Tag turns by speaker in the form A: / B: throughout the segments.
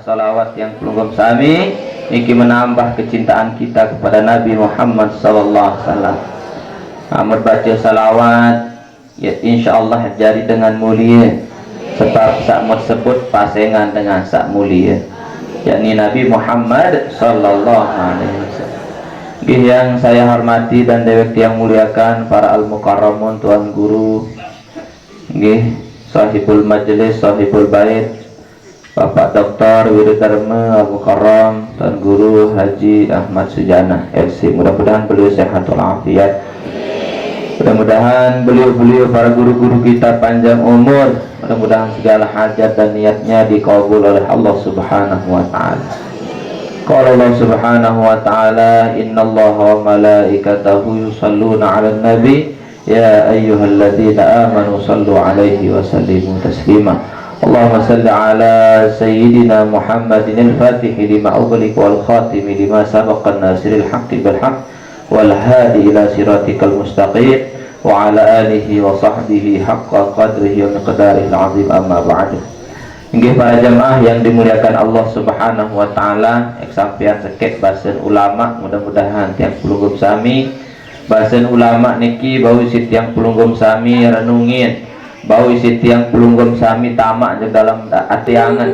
A: Salawat yang pelunggum sami iki menambah kecintaan kita kepada Nabi Muhammad sallallahu alaihi wasallam. Amr baca salawat ya insyaallah jari dengan mulia sebab sakmut sebut pasengan dengan sak mulia yakni Nabi Muhammad sallallahu alaihi wasallam. Yang saya hormati dan dewek yang muliakan para al-mukarramun, tuan guru nggih, sahibul majelis, sahibul bait, Bapak Dr. Wiridharma Al-Mukarram, Tuan Guru Haji Ahmad Sujana LC. Mudah-mudahan beliau sehat walafiat. Mudah-mudahan beliau para guru-guru kita panjang umur. Mudah-mudahan segala hajat dan niatnya dikabul oleh Allah Subhanahu wa taala. Qala Allah Subhanahu wa taala, "Innallaha wa malaikatahu yusholluna 'alan nabi, ya ayyuhalladzina amanu shallu 'alaihi wa sallimu taslima." Allahumma salli ala sayyidina Muhammadin al-fatih lima ughliq wal khatim lima sabaqa nasiril haqqi bil haqq wal hadi ila siratikal mustaqim wa ala alihi wa sahbihi haqqa qadrihi wa miqdarihi al-azim, amma ba'du. Nggih para jemaah yang dimuliakan Allah Subhanahu wa taala, sampeyan sekek basen ulama, mudah-mudahan tiang pelunggum sami basen ulama niki bau sitiang pelunggum sami renungin bau isi tiang pelunggum sami tamak di dalam atiangan.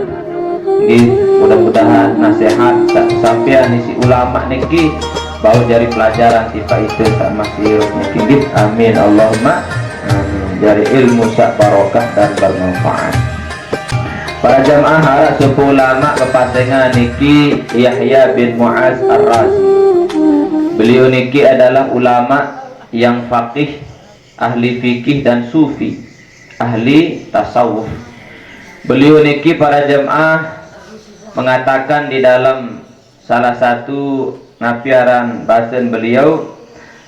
A: Mudah-mudahan nasihat sampean isi ulama niki bau jari pelajaran tipe itu tak masih niki. Amin Allahumma amin. Jari ilmu sak barokah dan bermanfaat. Para jamaah harap sepuh ulama kepasengan niki Yahya bin Mu'az Ar-Razi. Beliau niki adalah ulama yang faqih, ahli fikih dan sufi, ahli tasawuf. Beliau niki para jemaah mengatakan di dalam salah satu napiaran bahasan beliau,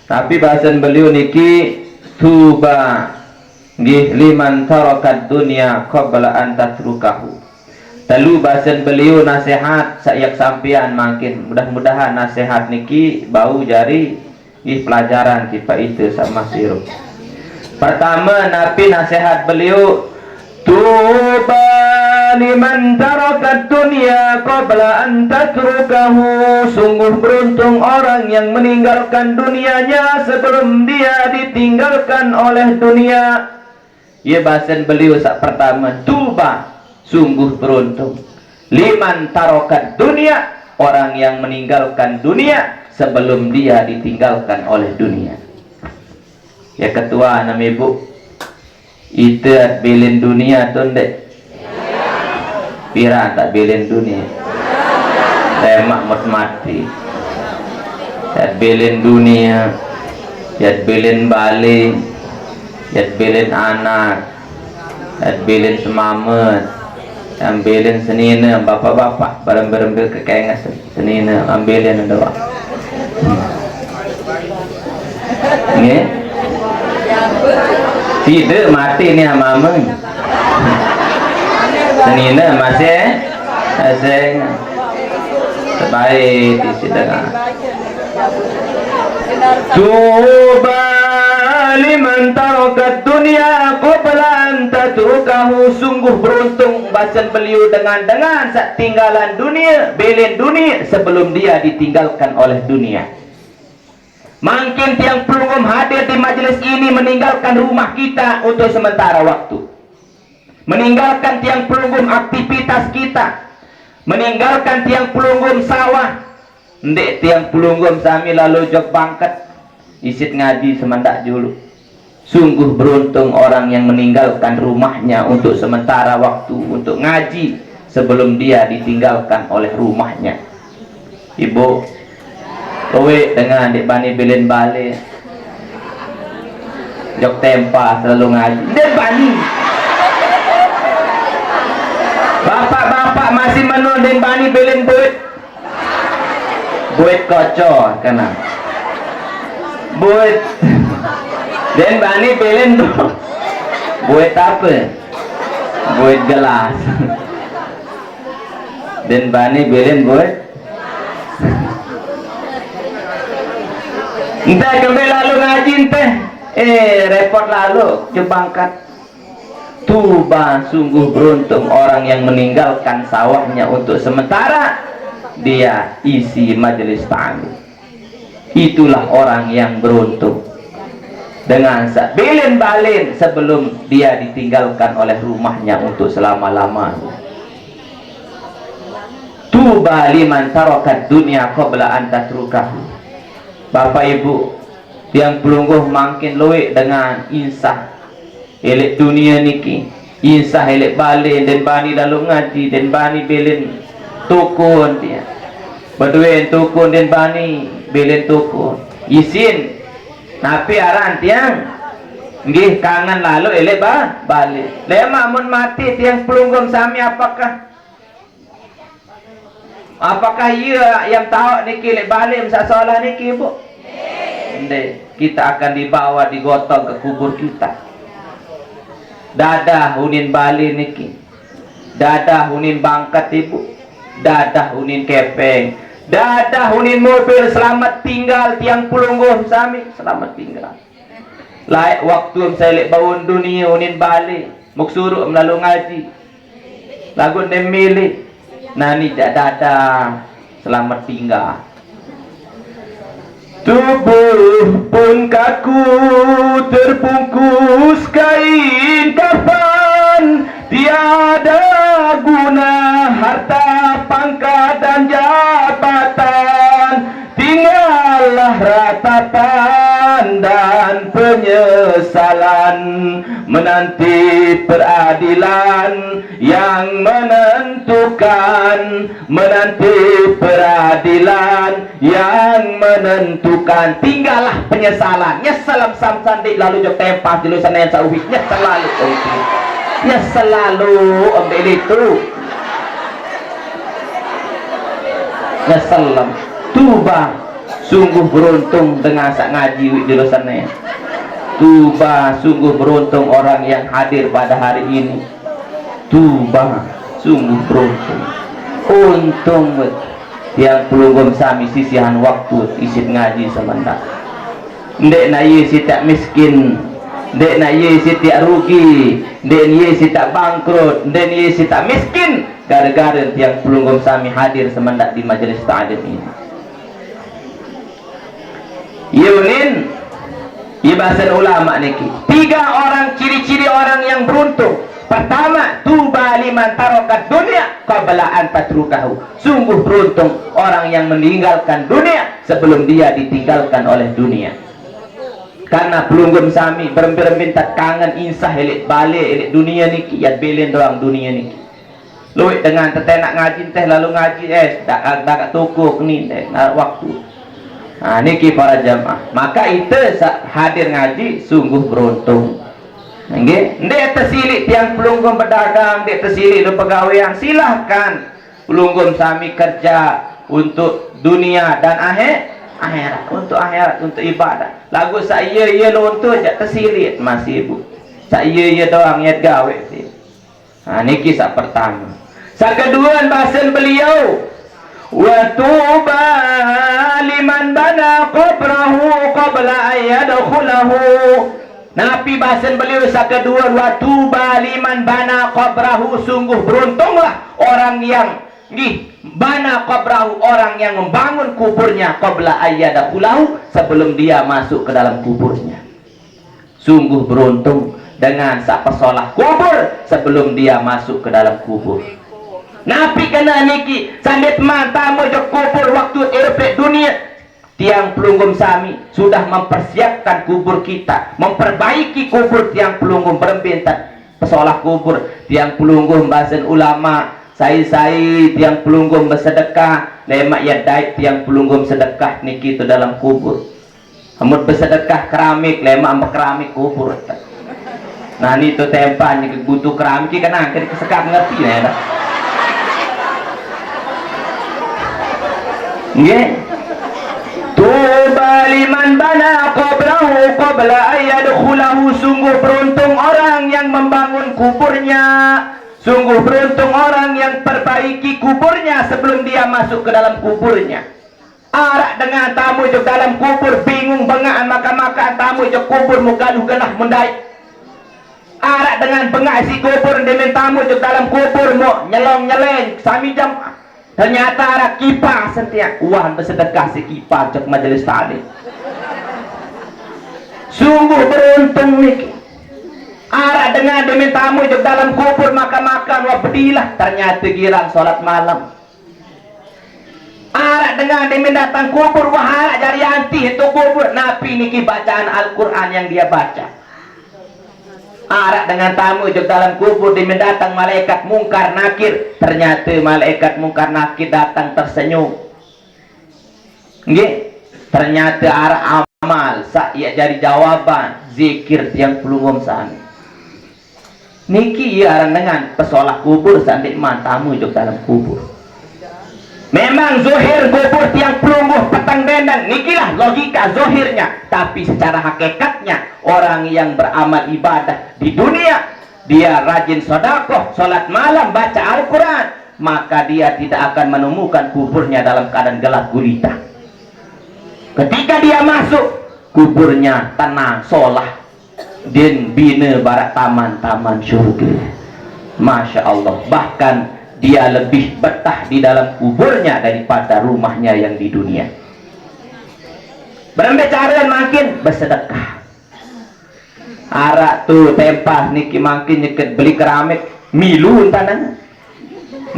A: tapi bahasan beliau niki tuba nggih liman tarakat dunya qabla an tatrukahu. Lalu bahasan beliau nasihat sayak sampean makin mudah-mudahan nasihat niki bau jari nggih pelajaran tipe itu sama sirup. Pertama, Nabi nasihat beliau, tuba liman tarakat dunya qabla an tatrukahu. Sungguh beruntung orang yang meninggalkan dunianya sebelum dia ditinggalkan oleh dunia. Ya bahasan beliau sak pertama, tuba, sungguh beruntung. Liman tarakat dunya, orang yang meninggalkan dunia sebelum dia ditinggalkan oleh dunia. Ya ketua nama ibu itu bilin dunia tuh ndek pira tak bilin dunia lemak mut mati ya bilin dunia ya bilin balik ya bilin anak ya bilin semamet yang bilin senina bapak-bapak bareng-bareng kekengas senina ambilin doang ini tidak mati ni mama senina masih asing terbaik di sidang tuba liman tarakat dunya qabla an tatrukahu. Sungguh beruntung bahasan beliau dengan saat tinggalan dunia belin dunia sebelum dia ditinggalkan oleh dunia. Makin tiang pelunggum hadir di majelis ini meninggalkan rumah kita untuk sementara waktu, meninggalkan tiang pelunggum aktivitas kita, meninggalkan tiang pelunggum sawah, ndek tiang pelunggum sami lalu jog bangket isit ngaji semendak dulu. Sungguh beruntung orang yang meninggalkan rumahnya untuk sementara waktu untuk ngaji sebelum dia ditinggalkan oleh rumahnya. Ibu kowe dengan adik bani bilin balik jok tempa selalu ngaji dan bani bapak-bapak masih menurut dan bani bilin buit kocor kena buit Dan bani belen tu buat apa? Buat gelas. Dan bani belen buat entah kembali lalu ngaji entah repot lalu jebangkat. Tuba, sungguh beruntung orang yang meninggalkan sawahnya untuk sementara dia isi majelis ta'lim. Itulah orang yang beruntung. Dengan bilin balin sebelum dia ditinggalkan oleh rumahnya untuk selama-lamanya. Tuba liman tarokat dunia qabla an tatrukahu. Bapak Ibu yang pelungguh makin luwek dengan insah elek dunia niki, insah elek balik dan bani lalu ngaji dan bani belen tukun dia berdua tukun dan bani belen tukun isin tapi aran tiang nggih kangen lalu elek balik lemak mun mati tiang pelunggum sami apakah ia yang tahu niki elek balik masa solah niki Bu? Kita akan dibawa digotong ke kubur kita. Dadah hunin bali niki, dadah hunin bangkat Ibu, dadah hunin kepeng, dadah hunin mobil selamat tinggal tiang pulungguh sami selamat tinggal. Laik waktu saya lek baun dunia hunin bali muk suruh melalui ngaji lagu nemili nani dadah selamat tinggal. Tubuh pun kaku terbungkus kain kafan, tiada guna harta pangkat dan jabatan, tinggallah ratapan dan penyesalan, menanti peradilan yang menentukan, menanti peradilan yang menentukan. Tinggallah penyesalan, nyesalam samsandik lalu jok tempah di lusan yang sauhik, nyeselalu nyeselalu ambil itu nyesalam. Tuba, sungguh beruntung dengan sak ngaji di lusannya. Tuba, sungguh beruntung orang yang hadir pada hari ini. Tuba, sungguh beruntung. Untung yang pelunggum sami sisihan waktu isit ngaji sementara. Ndek na ye si tak miskin, ndek na ye si tak rugi, ndek ye si tak bangkrut, ndek ye si tak miskin gara-gara yang pelunggum sami hadir semendak di majelis ta'lim ini. Yunin ibasan ulama niki. 3 orang ciri-ciri orang yang beruntung. Pertama, tuba liman tarokat dunia qabla an tatrukahu. Sungguh beruntung orang yang meninggalkan dunia sebelum dia ditinggalkan oleh dunia. Karena pelunggum sami berminta kangen insah elek balik elek dunia niki ya belen doang dunia niki. Luwek dengan tetenak ngaji teh lalu ngaji dak toko ni teh waktu. Nah, niki para jamaah. Maka itu hadir ngaji sungguh beruntung. Nggih, ndek tersilik tiang pelunggum pedagang, ndek tersilik do pegawaian, silahkan pelunggum sami kerja untuk dunia dan akhirat, untuk akhirat, untuk ibadah. Lagu saya ye untuk jak tersilik masih Ibu. Saya ye doang ya gawe sih. Nah, niki sak pertama. Sak kedua bahasan beliau wa tuba liman bana qabrahu qabla ayyadkhulahu. Nabi bahasan beliau sak kedua wa tuba liman bana qabrahu, sungguh beruntunglah orang yang bana qabrahu, orang yang membangun kuburnya qabla ayyadkhulahu, sebelum dia masuk ke dalam kuburnya. Sungguh beruntung dengan sak pesolah kubur sebelum dia masuk ke dalam kubur. Nabi kena niki sandet mata mojok kubur waktu erpek dunia. Tiang pelunggum sami sudah mempersiapkan kubur kita, memperbaiki kubur tiang pelunggum berbentak pesolah kubur tiang pelunggum bahasan ulama sai tiang pelunggum bersedekah lemak ya daik tiang pelunggum sedekah niki itu dalam kubur. Amut bersedekah keramik lemak keramik kubur. Nah ini itu tempanya butuh keramik kena kesekak ngerti ya. Nggih. Tuba liman bana qabra rabbahu qabla an yadkhulahu. Sungguh beruntung orang yang membangun kuburnya, sungguh beruntung orang yang perbaiki kuburnya sebelum dia masuk ke dalam kuburnya. Arak dengan tamu jok dalam kubur bingung bengak maka tamu jok kubur mugaluh gelah mundai. Arak dengan bengak si kubur demen tamu jok dalam kubur mo nyelong nyeleng sami jam. Ternyata arak kipas sentiak uang bersedekah si kipas jok majelis taklim. Sungguh beruntung nih. Arak dengan demen tamu jok dalam kubur makan wah bedilah ternyata girang sholat malam. Arak dengan demen datang kubur wah arak jari anti itu kubur napi niki bacaan Al-Quran yang dia baca. Arak dengan tamu jok dalam kubur demen datang malaikat mungkar nakir, ternyata malaikat mungkar nakir datang tersenyum. Nggih, ternyata arak amal sak ia jadi jawaban zikir yang pelungum sana. Niki ia dengan pesolah kubur sandik man tamu jok dalam kubur. Memang zohir kubur tiang pelungguh petang dendang nikilah logika zohirnya, tapi secara hakikatnya orang yang beramal ibadah di dunia dia rajin sedekah, sholat malam, baca Al-Quran, maka dia tidak akan menemukan kuburnya dalam keadaan gelap gulita. Ketika dia masuk kuburnya tenang, solah dan bina barat taman-taman syurga. Masya Allah, bahkan dia lebih betah di dalam kuburnya daripada rumahnya yang di dunia. Berbicara makin bersedekah. Arak tu tempah niki makin nyeket beli keramik milu tanah.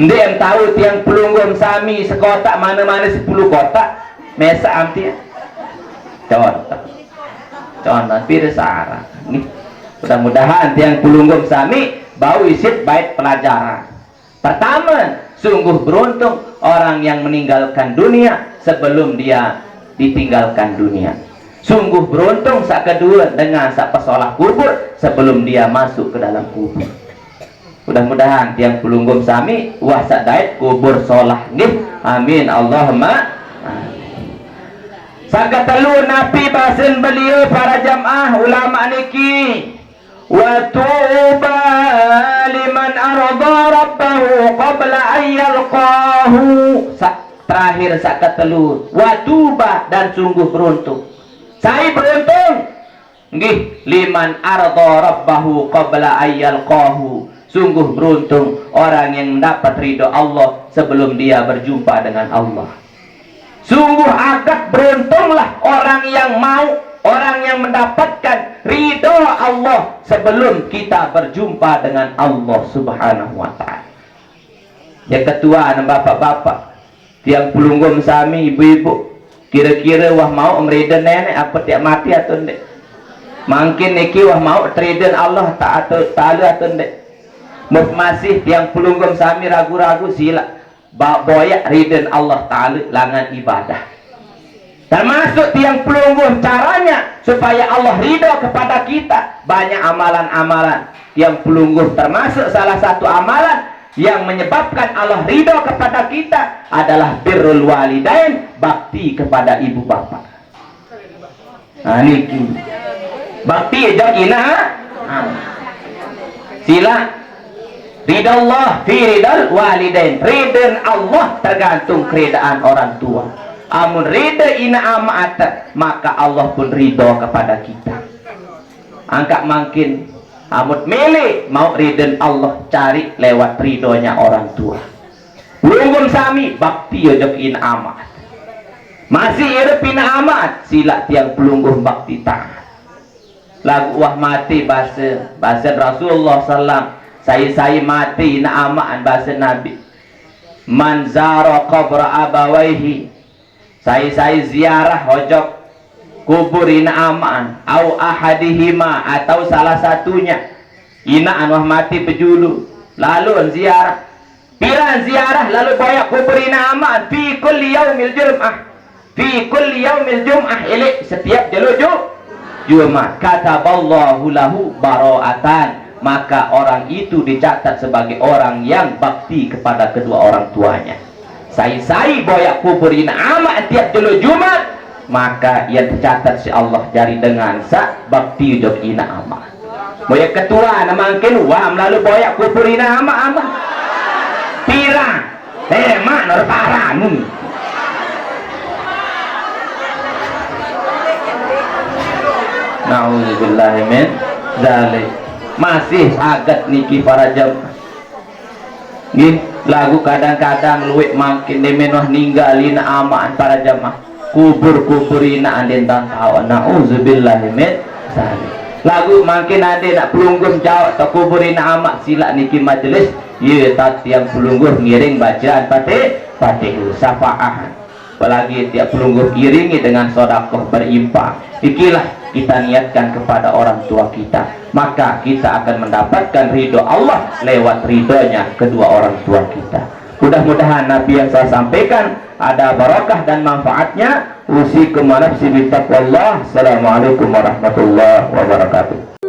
A: Ndem tahu tiang pelunggum sami sekotak mana-mana 10 kotak mesa amti. Contoh pirsa arak. Nih, mudah-mudahan tiang pelunggum sami bau isit bait pelajaran. Pertama, sungguh beruntung orang yang meninggalkan dunia sebelum dia ditinggalkan dunia. Sungguh beruntung sak kedua dengan sak pesolah kubur sebelum dia masuk ke dalam kubur. Mudah-mudahan tiang pelunggum sami wah sak dait kubur solah nggih. Amin Allahumma amin. Sak ketelu nabi basen beliau para jamaah ulama niki. Wa tuba liman arda rabbahu qabla an yalqahu. Terakhir sak ketelu wa tuba dan sungguh beruntung. Saya beruntung nggih liman arda rabbahu qabla an yalqahu. Sungguh beruntung orang yang mendapat ridho Allah sebelum dia berjumpa dengan Allah. Sungguh agak beruntunglah orang yang mau, orang yang mendapatkan ridho Allah sebelum kita berjumpa dengan Allah Subhanahu wa ta'ala. Yang ketua dan bapak-bapak, tiang pelunggum sami ibu-ibu, kira-kira wah mau meriden nenek apa tiap mati atau ndek? Mungkin niki wah mau triden Allah ta'ala atau ndek? Masih tiang pelunggum sami ragu-ragu sila boyak riden Allah ta'ala langan ibadah. Termasuk tiang pelungguh caranya supaya Allah ridho kepada kita. Banyak amalan-amalan tiang pelungguh, termasuk salah satu amalan yang menyebabkan Allah ridho kepada kita adalah birrul walidain, bakti kepada ibu bapak. Nah niki bakti jagina sila ridha Allah fi ridal walidain. Ridha Allah tergantung keridaan orang tua. Amun ridha ina amat maka Allah pun ridho kepada kita. Angkat makin amut milih mau ridha Allah cari lewat ridhonya orang tua. Belum sami bakti yojok ina amat. Masih hidup ina amat sila tiang pelungguh bakti taat. Lagu wah mati bahasa Rasulullah sallam. Saya mati ina amat bahasa Nabi. Man zara qabra abawaihi. Saya ziarah hojok kubur ina aman au ahadihima atau salah satunya ina anwah mati pejulu lalu ziarah piran ziarah lalu boyak kubur ina aman fi kulli yaumil jum'ah ili setiap Jumat kataballahu lahu baro'atan, maka orang itu dicatat sebagai orang yang bakti kepada kedua orang tuanya. Saya boyak kubur ina amat tiap jelo Jumat maka ia tercatat si Allah jari dengan sa bakti dok ina ama boya ketua nama angkin wah melalui boya kubur ina ama pirang mak nor parah nun na'udzubillahi min dzalik. Masih agak niki para jamaah nggih lagu kadang-kadang luwih makin demenah ninggalin amaan para jamaah kubur-kuburina anden tahu na'udzubillahi min dzalik. Lagu makin ade nak pelunggum jauh atau kuburina amak sila niki majelis ye tat yang pelungguh ngiring bacaan Fatihah syafaat apalagi tiap pelungguh iringi dengan sedekah berinfak. Ikilah kita niatkan kepada orang tua kita, maka kita akan mendapatkan ridho Allah lewat ridhonya kedua orang tua kita. Mudah-mudahan Nabi yang saya sampaikan ada barakah dan manfaatnya. Usikum wa nafsi bittaqwallah. Assalamualaikum warahmatullahi wabarakatuh.